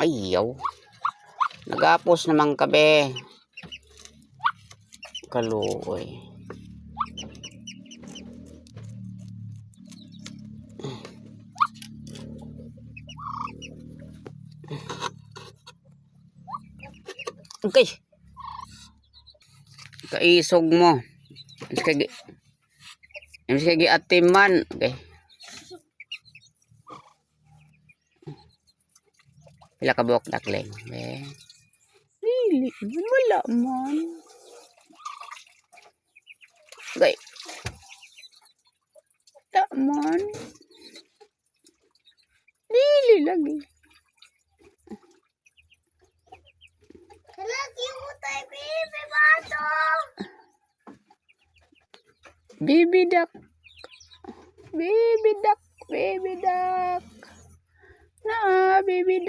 Ayaw. Nagapos naman kabe. Kaluoy. Okay. Kaisog mo. Sige atiman. Okay. Pila ka buok dakling. Okay. Dili, wala man. Okay. Tak man. Dili lagi. Lagi mo tayo, baby, bato. Baby duck. Baby duck. Baby duck. Na, baby duck.